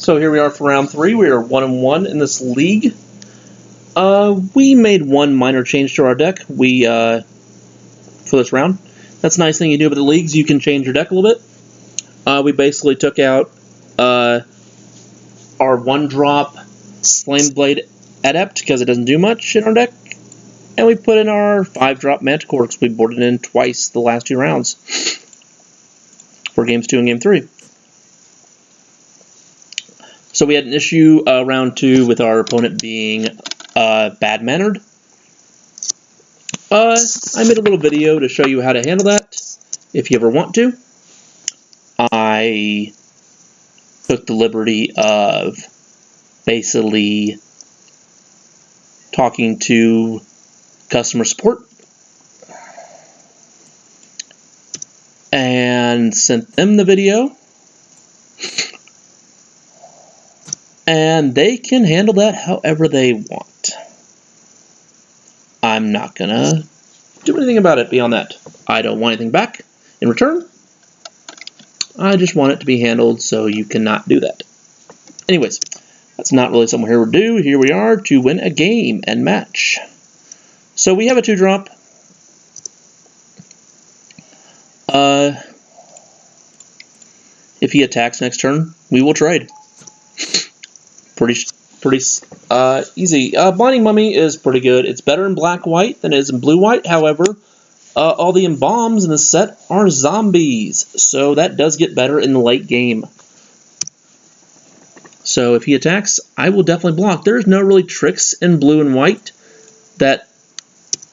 So here we are for round 3. We are 1-1 in this league. We made one minor change to our deck. For this round. That's a nice thing you do with the leagues. You can change your deck a little bit. We basically took out our 1-drop Flameblade Adept because it doesn't do much in our deck, and we put in our 5-drop Manticore because we boarded in twice the last 2 rounds for games 2 and game 3. So we had an issue round 2 with our opponent being bad-mannered. I made a little video to show you how to handle that if you ever want to. I took the liberty of basically talking to customer support and sent them the video. And they can handle that however they want. I'm not gonna do anything about it beyond that. I don't want anything back in return. I just want it to be handled so you cannot do that. Anyways, that's not really something we're here to do. Here we are to win a game and match. So we have a 2-drop. If he attacks next turn, we will trade. Pretty easy. Blinding Mummy is pretty good. It's better in black-white than it is in blue-white. However, all the embalms in the set are zombies, so that does get better in the late game. So if he attacks, I will definitely block. There's no really tricks in blue and white that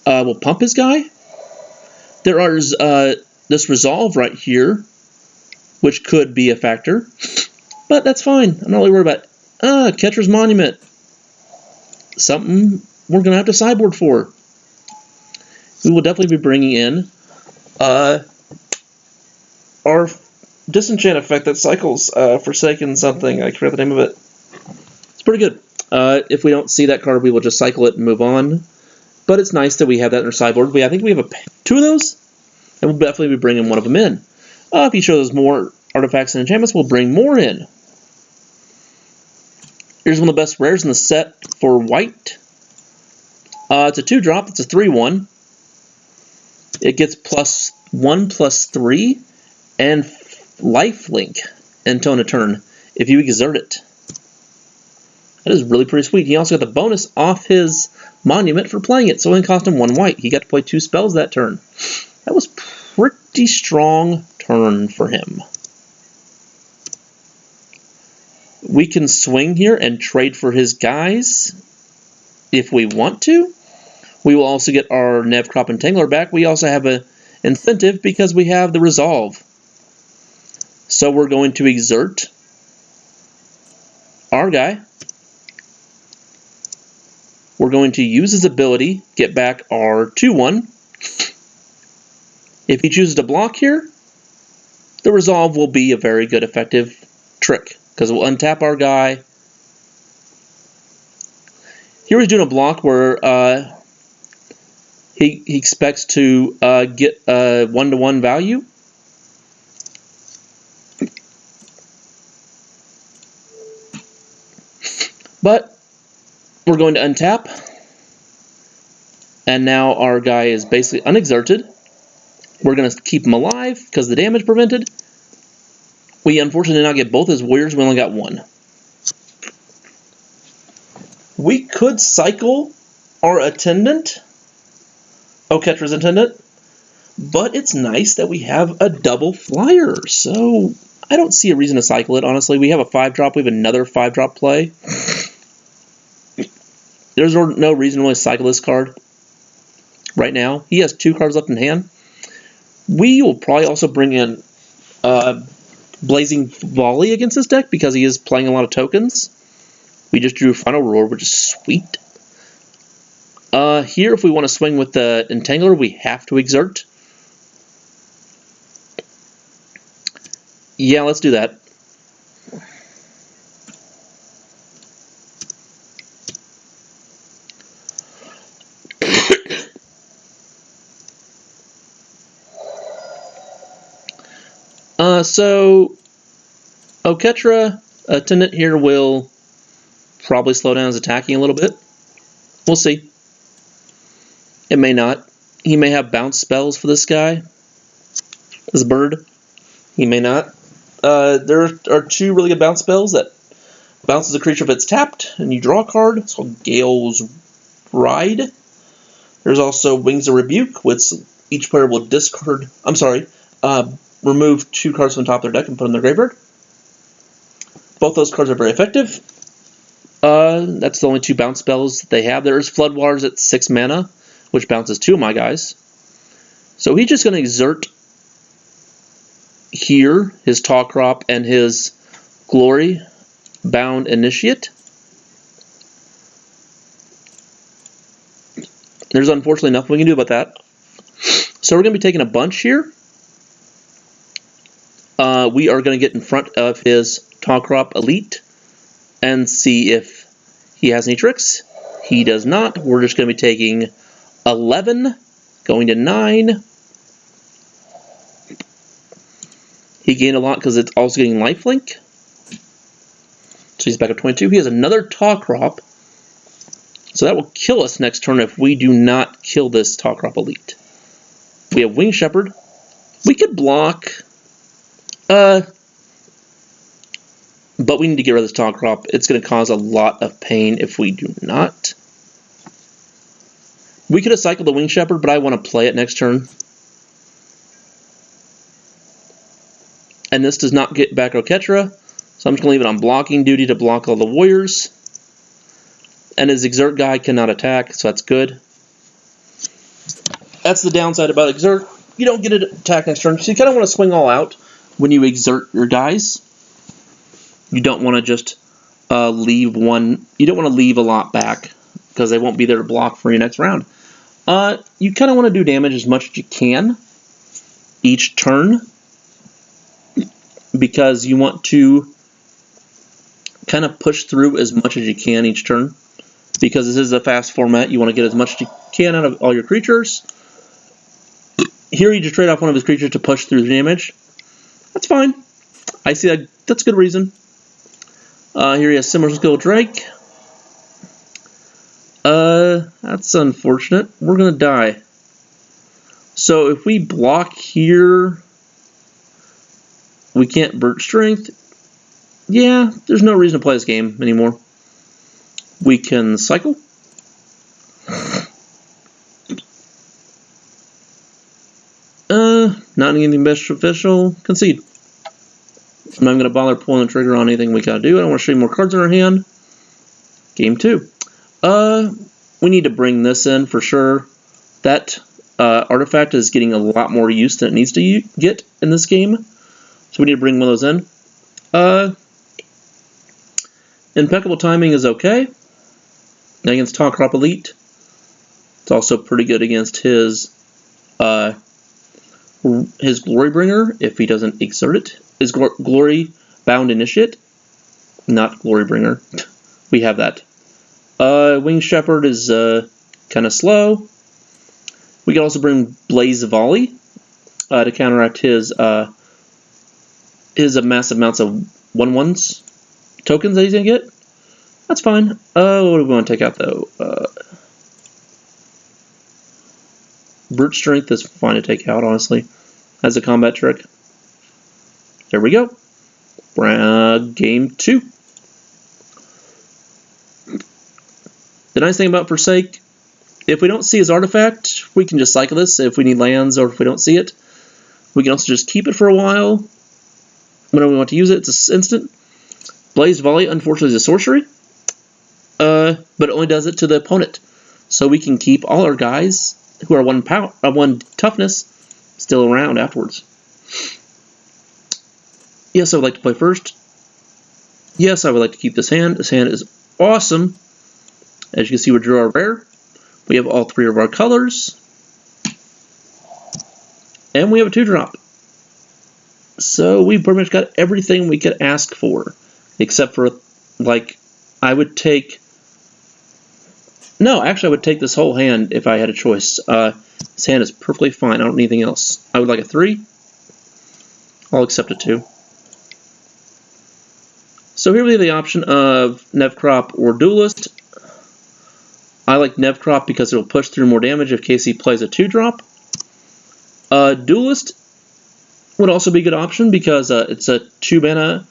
will pump his guy. There is this resolve right here, which could be a factor, but that's fine. I'm not really worried about it. Ketra's Monument. Something we're going to have to sideboard for. We will definitely be bringing in our disenchant effect that cycles Forsaken something. I forget the name of it. It's pretty good. If we don't see that card, we will just cycle it and move on. But it's nice that we have that in our sideboard. I think we have 2 of those, and we'll definitely be bringing one of them in. If he shows us more artifacts and enchantments, we'll bring more in. Here's one of the best rares in the set for white. It's a 2-drop. It's a 3/1. It gets +1/+3 and lifelink until end of turn if you exert it. That is really pretty sweet. He also got the bonus off his monument for playing it, so it only cost him 1 white. He got to play 2 spells that turn. That was pretty strong turn for him. We can swing here and trade for his guys if we want to. We will also get our Nevcrop Entangler back. We also have an incentive because we have the Resolve. So we're going to exert our guy. We're going to use his ability, get back our 2/1. If he chooses to block here, the Resolve will be a very good effective trick, because we'll untap our guy. Here he's doing a block where he expects to get a 1/1 value. But we're going to untap. And now our guy is basically unexerted. We're going to keep him alive because the damage prevented. We unfortunately did not get both his warriors. We only got 1. We could cycle our attendant, Oketra's attendant, but it's nice that we have a double flyer. So I don't see a reason to cycle it, honestly. We have a 5-drop. We have another 5-drop play. There's no reason to really cycle this card right now. He has 2 cards left in hand. We will probably also bring in Blazing Volley against this deck because he is playing a lot of tokens. We just drew Final Roar, which is sweet. Here, if we want to swing with the Entangler, we have to exert. Yeah, let's do that. So Oketra Attendant here will probably slow down his attacking a little bit. We'll see. It may not. He may have bounce spells for this guy. This bird. He may not. There are 2 really good bounce spells that bounces a creature if it's tapped, and you draw a card. It's called Gale's Ride. There's also Wings of Rebuke, which each player will discard. Remove 2 cards from the top of their deck and put them in their graveyard. Both those cards are very effective. That's the only 2 bounce spells they have. There's Floodwaters at 6 mana, which bounces 2 of my guys. So he's just going to exert here his Tall Crop and his Glory Bound Initiate. There's unfortunately nothing we can do about that. So we're going to be taking a bunch here. We are going to get in front of his Tall Crop Elite and see if he has any tricks. He does not. We're just going to be taking 11, going to 9. He gained a lot because it's also getting lifelink. So he's back up 22. He has another Tall Crop. So that will kill us next turn if we do not kill this Tall Crop Elite. We have Winged Shepherd. We could block. But we need to get rid of this Tall Crop. It's going to cause a lot of pain if we do not. We could have cycled the Winged Shepherd, but I want to play it next turn. And this does not get back Oketra, so I'm just going to leave it on blocking duty to block all the warriors. And his Exert guy cannot attack, so that's good. That's the downside about Exert. You don't get an attack next turn, so you kind of want to swing all out when you exert your guys. You don't want to just leave one. You don't want to leave a lot back because they won't be there to block for your next round. You kind of want to do damage as much as you can each turn because you want to kind of push through as much as you can each turn. Because this is a fast format, you want to get as much as you can out of all your creatures. Here you just trade off one of his creatures to push through the damage. That's fine. I see that. That's a good reason. Here he has Simmerskull Drake. That's unfortunate. We're going to die. So if we block here, we can't Birch Strength. Yeah, there's no reason to play this game anymore. We can cycle. Not anything beneficial. Concede. I'm not going to bother pulling the trigger on anything we gotta do. I don't want to show you more cards in our hand. Game 2. We need to bring this in for sure. That artifact is getting a lot more use than it needs to get in this game. So we need to bring one of those in. Impeccable Timing is okay. Against Tall Crop Elite. It's also pretty good against his Glorybringer if he doesn't exert it. His Glory Bound Initiate, not Glorybringer. We have that. Winged Shepherd is kind of slow. We can also bring Blaze Volley to counteract his massive amounts of 1/1s tokens that he's gonna get. That's fine. What do we want to take out though? Brute Strength is fine to take out, honestly, as a combat trick. There we go. Game 2. The nice thing about Forsake, if we don't see his artifact, we can just cycle this if we need lands or if we don't see it. We can also just keep it for a while. Whenever we want to use it, it's instant. Blaze Volley, unfortunately, is a sorcery. But it only does it to the opponent. So we can keep all our guys who are one toughness still around afterwards. Yes, I would like to play first. Yes, I would like to keep this hand. This hand is awesome. As you can see, we drew our rare. We have all 3 of our colors. And we have a 2-drop. So we pretty much got everything we could ask for. Except for, like, I would take... No, actually, I would take this whole hand if I had a choice. This hand is perfectly fine. I don't need anything else. I would like a 3. I'll accept a 2. So here we have the option of Nevcrop or Duelist. I like Nevcrop because it'll push through more damage if KC plays a 2-drop. Duelist would also be a good option because it's a 2-mana,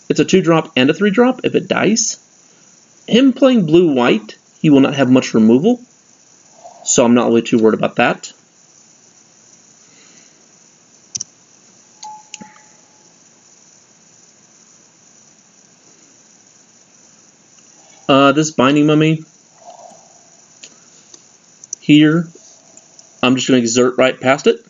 it's a 2-drop and a 3-drop if it dies. Him playing blue-white, he will not have much removal, so I'm not really too worried about that. This Binding Mummy here, I'm just going to exert right past it.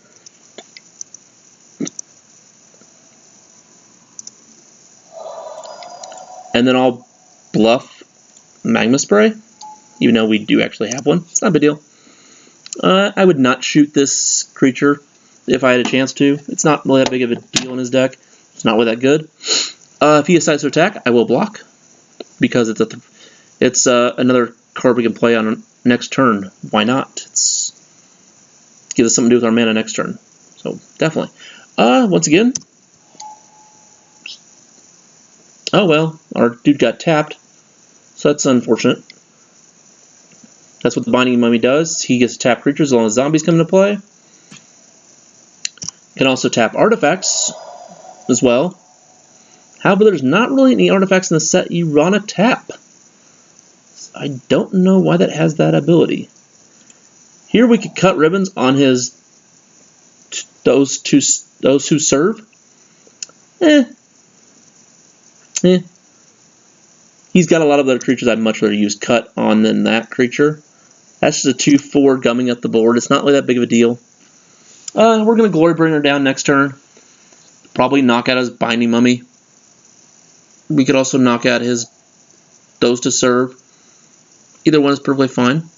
And then I'll bluff Magma Spray, even though we do actually have one. It's not a big deal. I would not shoot this creature if I had a chance to. It's not really that big of a deal in his deck. It's not really that good. If he decides to attack, I will block because it's another card we can play on next turn. Why not? It's gives us something to do with our mana next turn. So definitely. Once again. Oh well, our dude got tapped. So that's unfortunate. That's what the Binding Mummy does. He gets to tap creatures as long as zombies come into play. Can also tap artifacts as well. However, there's not really any artifacts in the set you want to tap. I don't know why that has that ability. Here we could cut ribbons on his those who serve. He's got a lot of other creatures I'd much rather use cut on than that creature. That's just a 2/4 gumming up the board. It's not really that big of a deal. We're going to Glorybringer down next turn. Probably knock out his Binding Mummy. We could also knock out his those to serve. Either one is perfectly fine.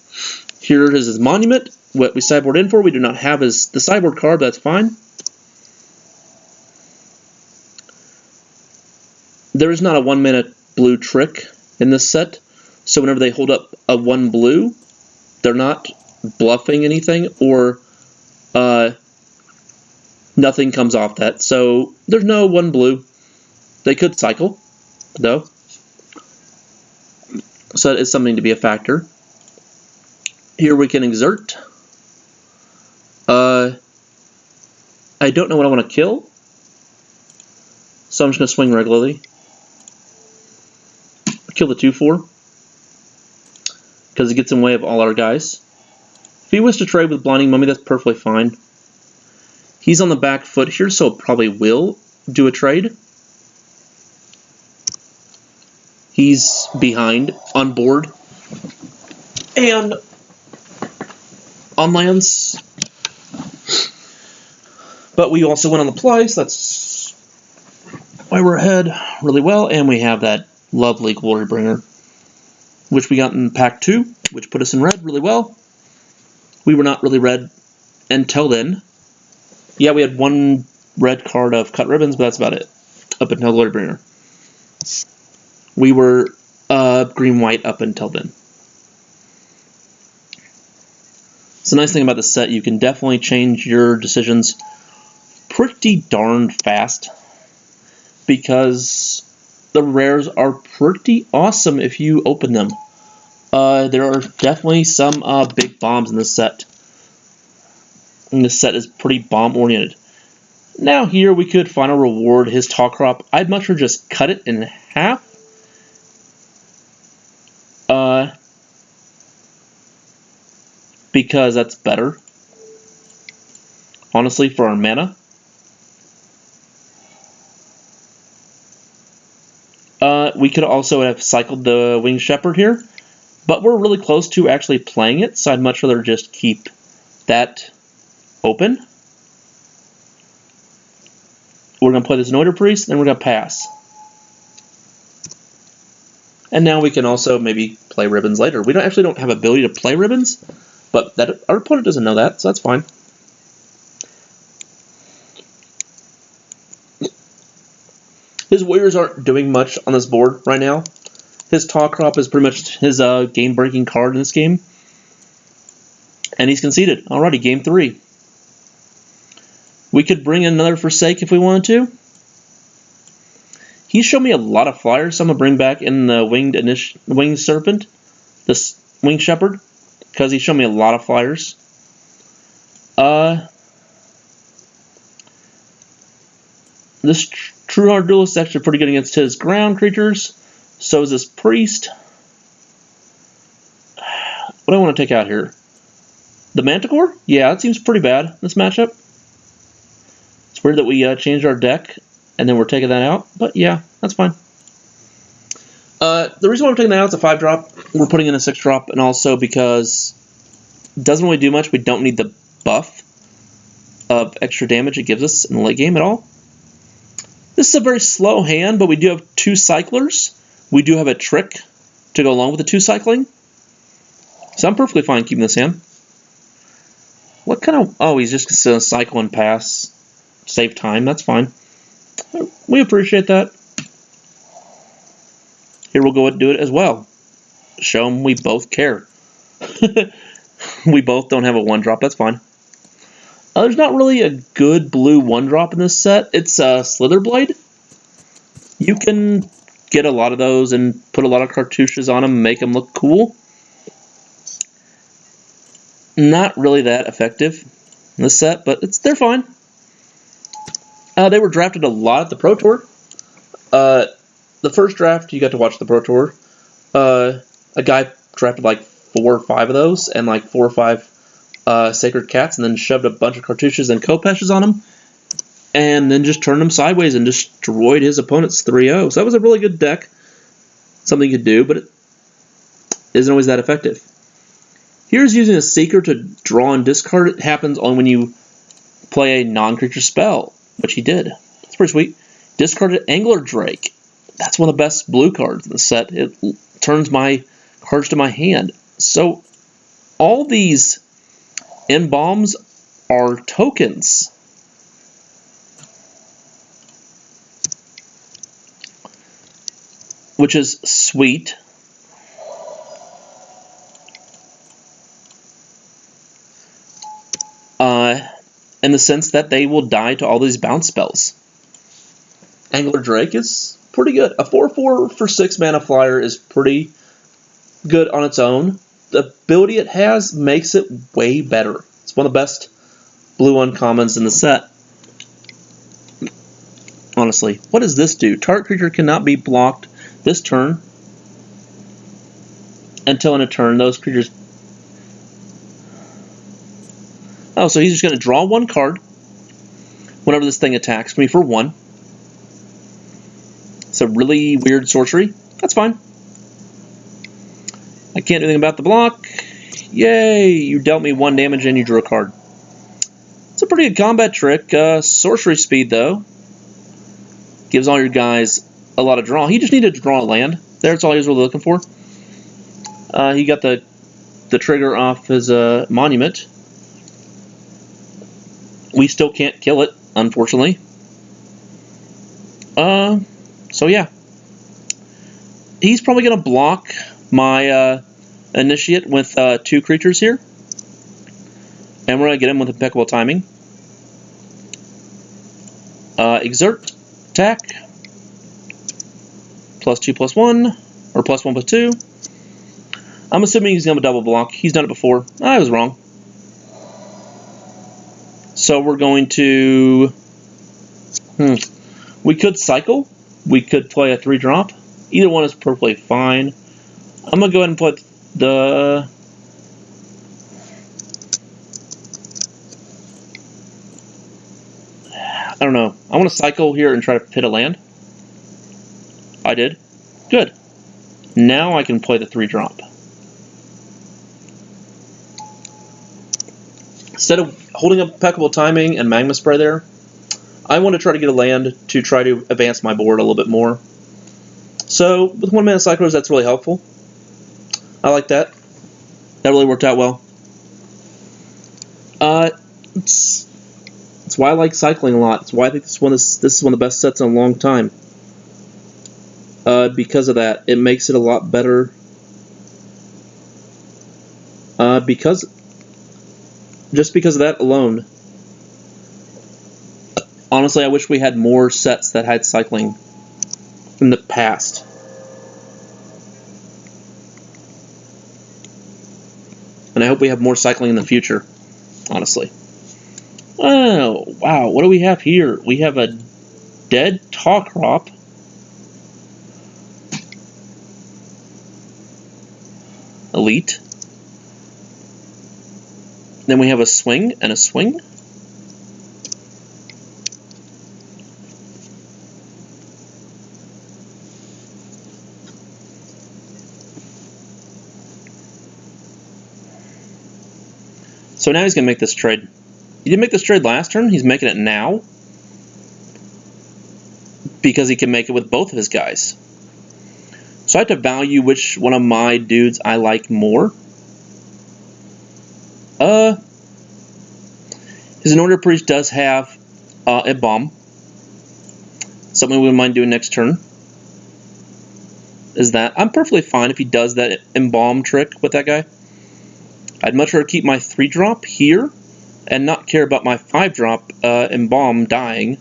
Here is his Monument. What we sideboard in for, we do not have the sideboard card, but that's fine. There is not a 1-mana blue trick in this set, so whenever they hold up a 1 blue, they're not bluffing anything, or nothing comes off that. So there's no 1 blue. They could cycle, though. So that is something to be a factor. Here we can exert. I don't know what I want to kill, so I'm just going to swing regularly. Kill the 2/4 because it gets in the way of all our guys. If he wishes to trade with Blinding Mummy, that's perfectly fine. He's on the back foot here, so probably will do a trade. He's behind on board and on lands, but we also went on the play, so that's why we're ahead really well. And we have that lovely Glorybringer, which we got in pack 2, which put us in red really well. We were not really red until then. Yeah, we had 1 red card of cut ribbons, but that's about it up until Glorybringer. We were green-white up until then. It's a nice thing about the set. You can definitely change your decisions pretty darn fast because the rares are pretty awesome if you open them. There are definitely some big bombs in this set. And this set is pretty bomb-oriented. Now here we could final reward his Tall Crop. I'd much rather just cut it in half. Because that's better. Honestly, for our mana. We could also have cycled the Winged Shepherd here, but we're really close to actually playing it, so I'd much rather just keep that open. We're going to play this Anointer Priest, and we're going to pass. And now we can also maybe play ribbons later. We actually don't have ability to play ribbons, but that our opponent doesn't know that, so that's fine. His Warriors aren't doing much on this board right now. His Tall Crop is pretty much his game-breaking card in this game. And he's conceded. Alrighty, game 3. We could bring in another Forsake if we wanted to. He showed me a lot of flyers, so I'm going to bring back in the Winged Serpent, this Winged Shepherd, because he showed me a lot of flyers. This True Heart Duelist is actually pretty good against his ground creatures. So is this Priest. What do I want to take out here? The Manticore? Yeah, that seems pretty bad, this matchup. It's weird that we changed our deck, and then we're taking that out. But yeah, that's fine. The reason why we're taking that out is a 5-drop. We're putting in a 6-drop, and also because it doesn't really do much. We don't need the buff of extra damage it gives us in the late game at all. This is a very slow hand, but we do have 2 cyclers. We do have a trick to go along with the 2 cycling. So I'm perfectly fine keeping this hand. What kind of... Oh, he's just going to cycle and pass. Save time, that's fine. We appreciate that. Here we'll go and do it as well. Show him we both care. We both don't have a 1-drop, that's fine. There's not really a good blue 1-drop in this set. It's Slitherblade. You can get a lot of those and put a lot of cartouches on them and make them look cool. Not really that effective in this set, but they're fine. They were drafted a lot at the Pro Tour. The first draft, you got to watch the Pro Tour. A guy drafted like 4 or 5 of those and like 4 or 5 Sacred Cats, and then shoved a bunch of cartouches and Kopeshes on them, and then just turned them sideways and destroyed his opponent's 3-0. So that was a really good deck. Something you could do, but it isn't always that effective. Here's using a Seeker to draw and discard. It happens only when you play a non-creature spell, which he did. It's pretty sweet. Discarded Angler Drake. That's one of the best blue cards in the set. It turns my cards to my hand. So all these Embalms are tokens. Which is sweet. In the sense that they will die to all these bounce spells. Angler Drake is pretty good. A 4/4 for 6 mana flyer is pretty good on its own. The ability it has makes it way better. It's one of the best blue uncommons in the set. Honestly. What does this do? Target creature cannot be blocked this turn until in a turn those creatures... Oh, so he's just going to draw 1 card whenever this thing attacks me for 1. It's a really weird sorcery. That's fine. I can't do anything about the block. Yay! You dealt me 1 damage and you drew a card. It's a pretty good combat trick. Sorcery speed, though, gives all your guys a lot of draw. He just needed to draw a land. That's all he was really looking for. He got the trigger off his monument. We still can't kill it, unfortunately. So yeah. He's probably going to block my Initiate with 2 creatures here. And we're going to get him with impeccable timing. Exert, attack. +2/+1, or +1/+2. I'm assuming he's going to double block. He's done it before. I was wrong. So we're going to... We could cycle. We could play a 3-drop. Either one is perfectly fine. I'm going to go ahead and put the... I don't know. I want to cycle here and try to hit a land. I did. Good. Now I can play the 3-drop. Instead of holding up impeccable timing and Magma Spray there, I want to try to get a land to try to advance my board a little bit more. So with 1 mana cyclers, that's really helpful. I like that. That really worked out well. It's why I like cycling a lot. It's why I think this is one of the best sets in a long time. Because of that, it makes it a lot better. Just because of that alone. Honestly, I wish we had more sets that had cycling. in the past. And I hope we have more cycling in the future, honestly. Oh, wow. What do we have here? We have a dead Tawkrop. Elite. Then we have a swing and a swing. So now he's going to make this trade. He didn't make this trade last turn. He's making it now because he can make it with both of his guys. So I have to value which one of my dudes I like more. His Anointed Priest does have a bomb. Something we wouldn't mind doing next turn is that I'm perfectly fine if he does that embalm trick with that guy. I'd much rather keep my 3-drop here and not care about my 5-drop embalm dying.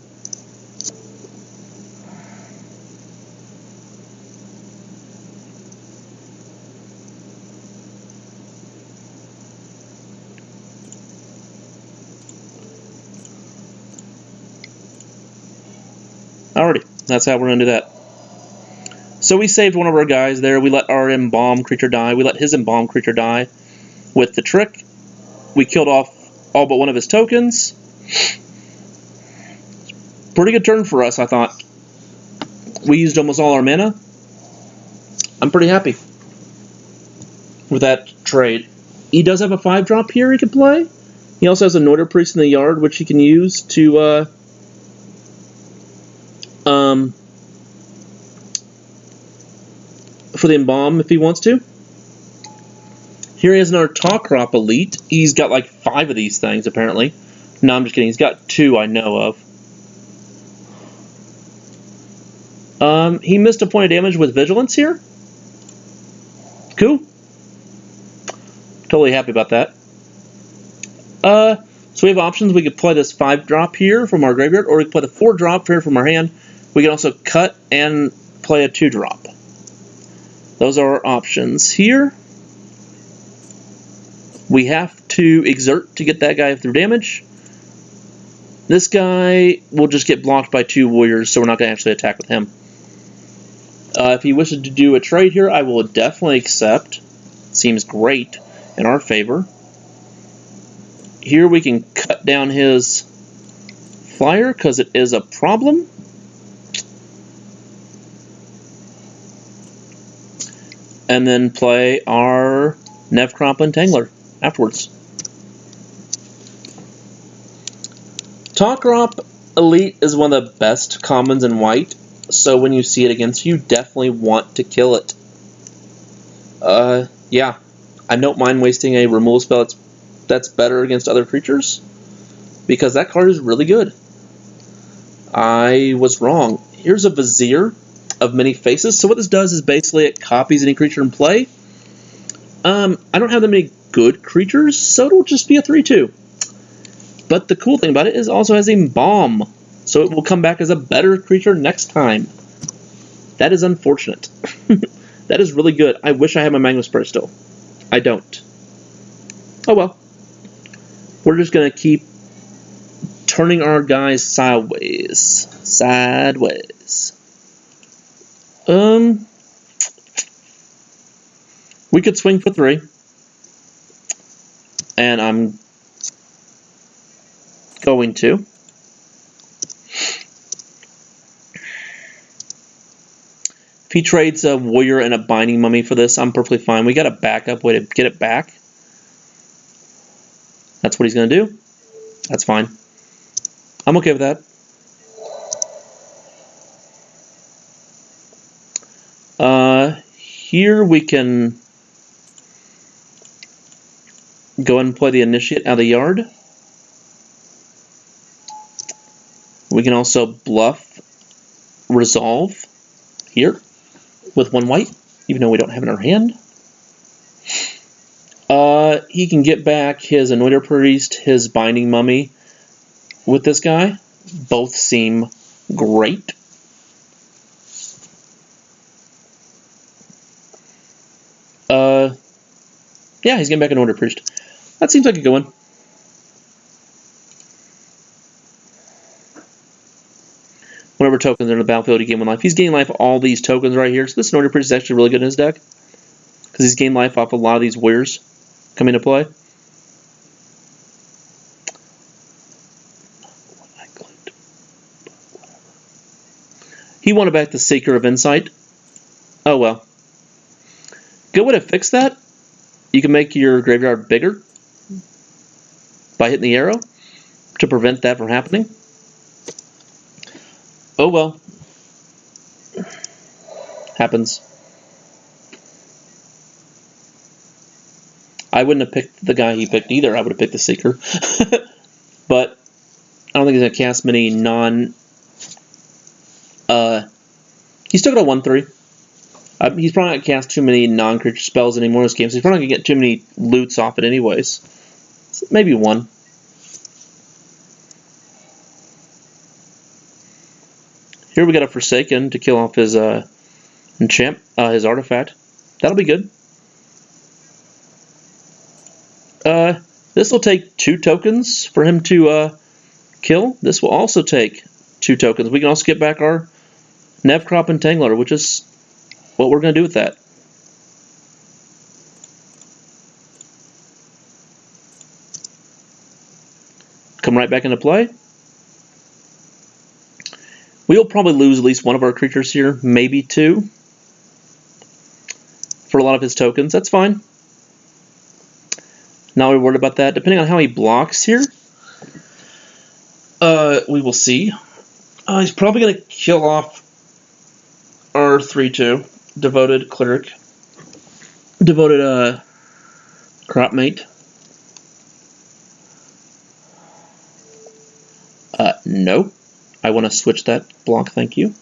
Alrighty, that's how we're going to do that. So we saved one of our guys there. We let our embalm creature die. We let his embalm creature die with the trick. We killed off all but one of his tokens. Pretty good turn for us, I thought. We used almost all our mana. I'm pretty happy with that trade. He does have a 5-drop here he can play. He also has a Anointed Priest in the yard, which he can use to for the embalm if he wants to. Here he has another Tawkrop Elite. He's got like 5 of these things apparently. No, I'm just kidding. He's got 2 I know of. He missed a point of damage with Vigilance here. Cool. Totally happy about that. So we have options. We could play this 5-drop here from our graveyard, or we could play the 4-drop here from our hand. We can also cut and play a 2-drop. Those are our options here. We have to exert to get that guy through damage. This guy will just get blocked by 2 warriors, so we're not going to actually attack with him. If he wishes to do a trade here, I will definitely accept. Seems great in our favor. Here we can cut down his flyer because it is a problem. And then play our Nevcrop Entangler afterwards. Tawkrop Elite is one of the best commons in white, so when you see it against you, definitely want to kill it. Yeah, I don't mind wasting a removal spell that's better against other creatures, because that card is really good. I was wrong. Here's a Vizier of Many Faces. So what this does is basically it copies any creature in play. I don't have that many good creatures, so it'll just be a 3/2. But the cool thing about it is it also has a bomb, so it will come back as a better creature next time. That is unfortunate. That is really good. I wish I had my Magma Spray still. I don't. Oh well. We're just going to keep turning our guys sideways. Sideways. We could swing for 3. And I'm going to. If he trades a warrior and a binding mummy for this, I'm perfectly fine. We got a backup way to get it back. That's what he's going to do. That's fine. I'm okay with that. Here we can go ahead and play the Initiate out of the yard. We can also bluff Resolve here with 1 white, even though we don't have it in our hand. He can get back his Anointed Priest, his Binding Mummy with this guy. Both seem great. Yeah, he's getting back into Order Priest. That seems like a good one. Whenever tokens are in the battlefield, you gain 1 life. He's gaining life all these tokens right here. So this Order Priest is actually really good in his deck. Because he's gained life off a lot of these warriors coming into play. He wanted back the Seeker of Insight. Oh well. Good way to fix that. You can make your graveyard bigger by hitting the arrow to prevent that from happening. Oh well. Happens. I wouldn't have picked the guy he picked either. I would have picked the Seeker. But I don't think he's going to cast many non... he's still got a 1/3. He's probably not going to cast too many non-creature spells anymore in this game, so he's probably not going to get too many loots off it anyways. So maybe 1. Here we got a Forsaken to kill off his his artifact. That'll be good. This will take 2 tokens for him to kill. This will also take 2 tokens. We can also get back our Nevcrop Entangler, which is what we're going to do with that. Come right back into play. We'll probably lose at least 1 of our creatures here, maybe 2. For a lot of his tokens. That's fine. Not really worried about that. Depending on how he blocks here, we will see. He's probably going to kill off our 3/2. Devoted Cleric. Devoted Cropmate. No. I want to switch that block, thank you.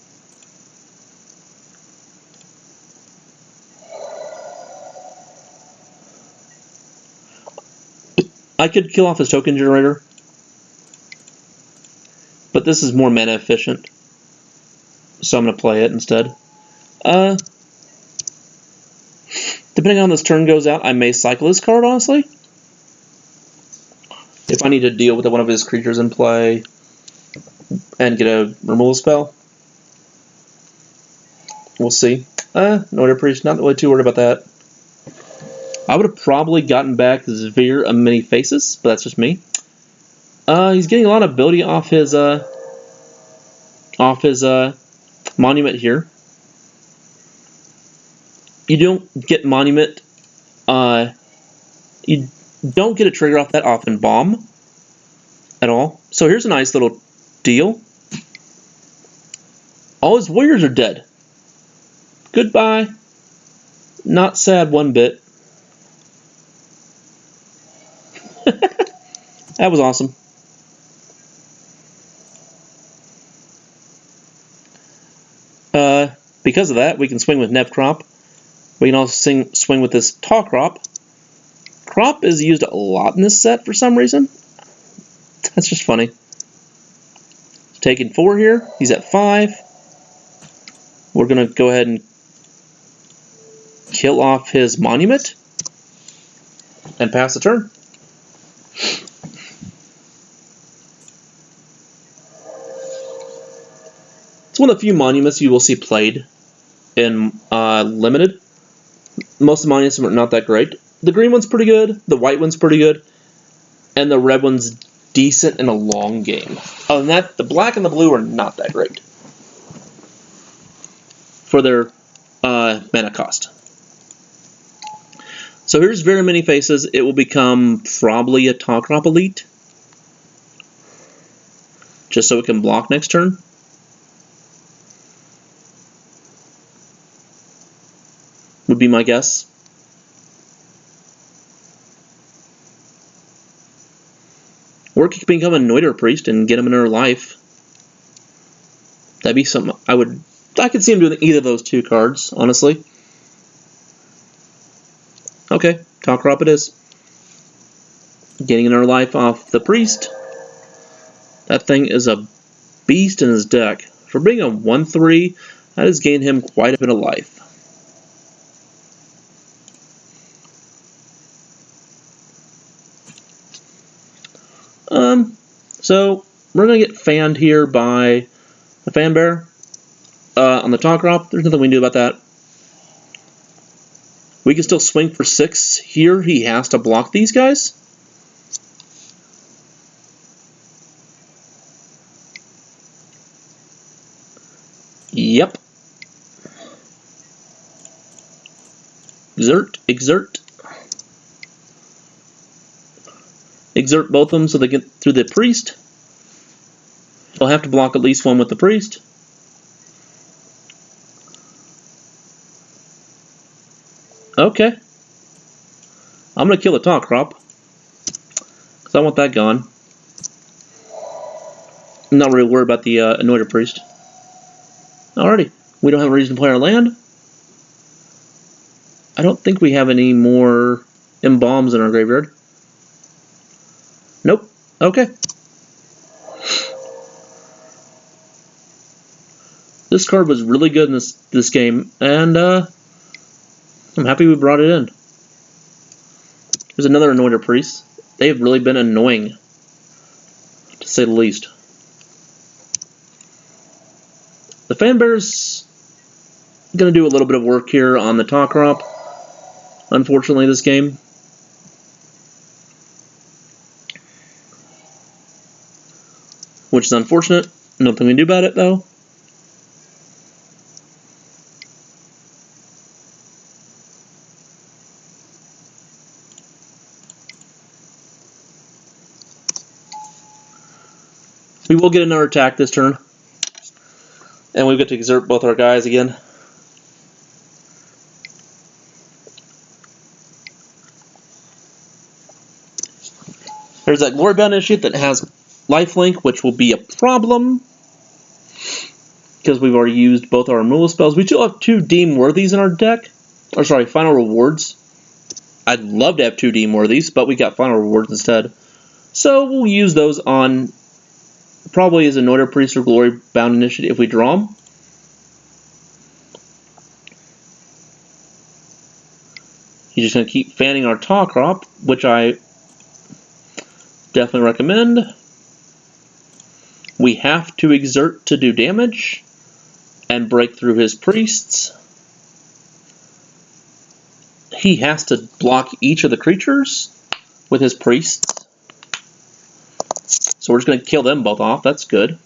I could kill off his token generator, but this is more mana efficient, so I'm going to play it instead. Depending on how this turn goes out, I may cycle this card, honestly. If I need to deal with one of his creatures in play and get a removal spell. We'll see. Order Priest, not really too worried about that. I would have probably gotten back Zveer of Many Faces, but that's just me. He's getting a lot of ability off his Monument here. You don't get Monument. You don't get a trigger off that often Bomb at all. So here's a nice little deal. All his warriors are dead. Goodbye. Not sad one bit. That was awesome. Because of that, we can swing with Nevcrop. We can also swing with this Tall Crop. Crop is used a lot in this set for some reason. That's just funny. Taking 4 here. He's at 5. We're going to go ahead and kill off his Monument and pass the turn. It's one of the few monuments you will see played in Limited. Most of the monuments are not that great. The green one's pretty good, the white one's pretty good, and the red one's decent in a long game. Other than that, the black and the blue are not that great for their mana cost. So here's Very Many Faces. It will become probably a Tall Crop Elite, just so it can block next turn. Would be my guess. Or it could become a Noiter Priest and get him another life. That'd be something I could see him doing either of those 2 cards, honestly. Okay, Tall Crop it is. Getting another life off the Priest. That thing is a beast in his deck. For being a 1/3, that has gained him quite a bit of life. So we're going to get fanned here by the Fan Bear on the Top Crop. There's nothing we can do about that. We can still swing for 6 here. He has to block these guys. Yep. Exert. Exert both of them so they get through the priest. They'll have to block at least one with the priest. Okay. I'm going to kill the Top Crop, because I want that gone. I'm not really worried about the Anointed Priest. Alrighty. We don't have a reason to play our land. I don't think we have any more Embalms in our graveyard. Nope. Okay. This card was really good in this game, and I'm happy we brought it in. There's another Anointed Priest. They have really been annoying, to say the least. The Fan Bear's going to do a little bit of work here on the Top Crop, unfortunately, this game. Which is unfortunate. Nothing we can do about it, though. We will get another attack this turn. And we get to exert both our guys again. There's that Glorybound Initiate that has lifelink, which will be a problem, because we've already used both our removal spells. We still have 2 Deem Worthies in our deck. Or sorry, Final Rewards. I'd love to have 2 Deem Worthies, but we got Final Rewards instead. So we'll use those on probably as Anointed Priest or Glorybound Initiate if we draw them. He's just going to keep fanning our Top Crop, which I definitely recommend. We have to exert to do damage and break through his priests. He has to block each of the creatures with his priests. So we're just going to kill them both off. That's good.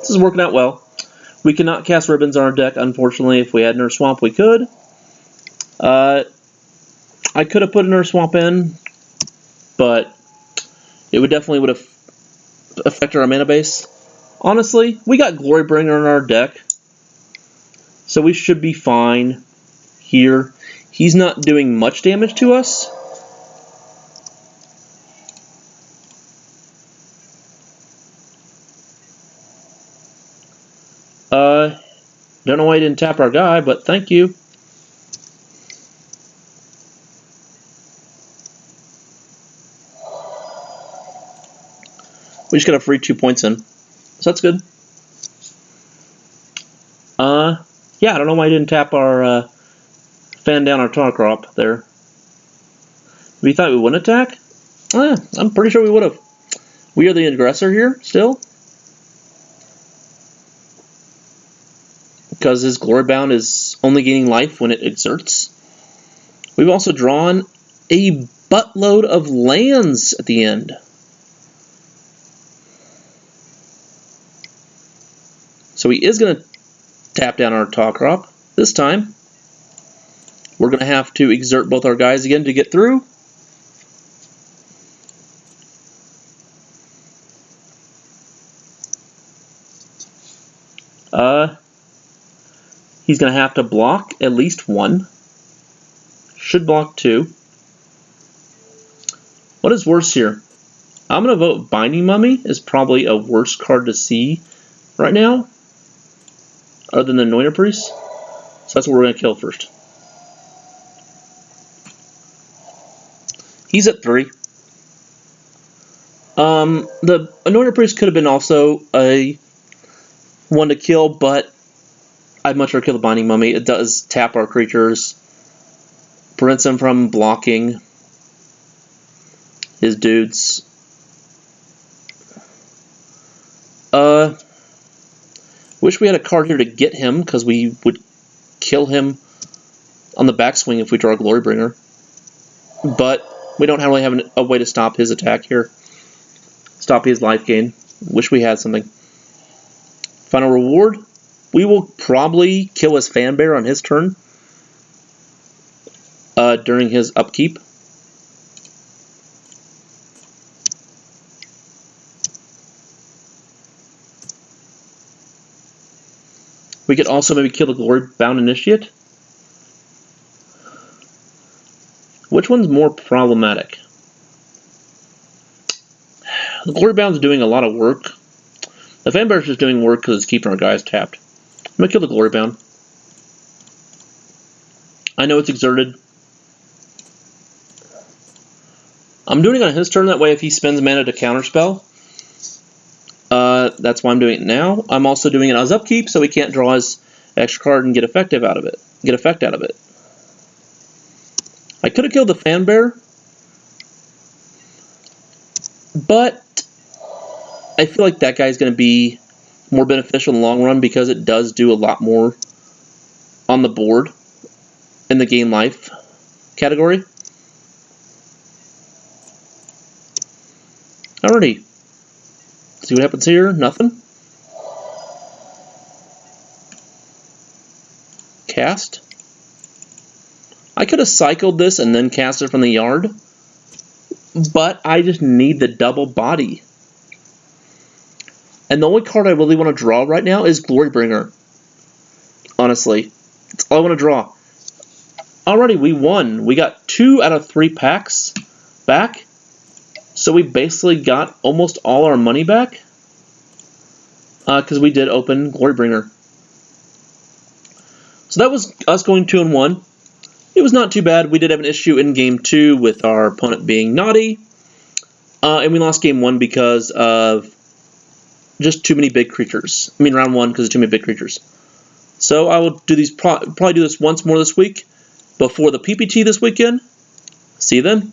This is working out well. We cannot cast Ribbons on our deck, unfortunately. If we had Nurse Swamp, we could. I could have put a Nurse Swamp in, but it would definitely have affected our mana base. Honestly, we got Glorybringer in our deck, so we should be fine here. He's not doing much damage to us. Don't know why he didn't tap our guy, but thank you. We just got a free 2 points in, so that's good. Yeah, I don't know why he didn't tap our fan down our Top Crop there. We thought we wouldn't attack? I'm pretty sure we would have. We are the aggressor here still, because his Glorybound is only gaining life when it exerts. We've also drawn a buttload of lands at the end. So he is going to tap down our Top Crop this time. We're going to have to exert both our guys again to get through. He's going to have to block at least 1. Should block 2. What is worse here? I'm going to vote Binding Mummy is probably a worse card to see right now, other than the Anointed Priest. So that's what we're going to kill first. He's at 3. The Anointed Priest could have been also a one to kill, but I'd much rather kill the Binding Mummy. It does tap our creatures, prevents them from blocking his dudes. Wish we had a card here to get him, because we would kill him on the backswing if we draw a Glorybringer. But we don't really have a way to stop his attack here. Stop his life gain. Wish we had something. Final reward. We will probably kill his Fanbear on his turn during his upkeep. We could also maybe kill the Glory-bound Initiate. Which one's more problematic? The Glory-bound's doing a lot of work. The Fanbear's just doing work because it's keeping our guys tapped. I'm going to kill the Glory-bound. I know it's exerted. I'm doing it on his turn, that way if he spends mana to counterspell, that's why I'm doing it now. I'm also doing it on his upkeep, so he can't draw his extra card and get effect out of it. I could have killed the Fanbear, but I feel like that guy's going to be more beneficial in the long run because it does do a lot more on the board in the game life category. Alrighty. See what happens here? Nothing. Cast. I could have cycled this and then cast it from the yard, but I just need the double body. And the only card I really want to draw right now is Glorybringer. Honestly. That's all I want to draw. Alrighty, we won. We got 2 out of 3 packs back. So we basically got almost all our money back. Because we did open Glorybringer. So that was us going 2-1. It was not too bad. We did have an issue in Game 2 with our opponent being naughty. And we lost Game 1 because of just too many big creatures. I mean, round 1 because of too many big creatures. So I will do these probably do this once more this week before the PPT this weekend. See you then.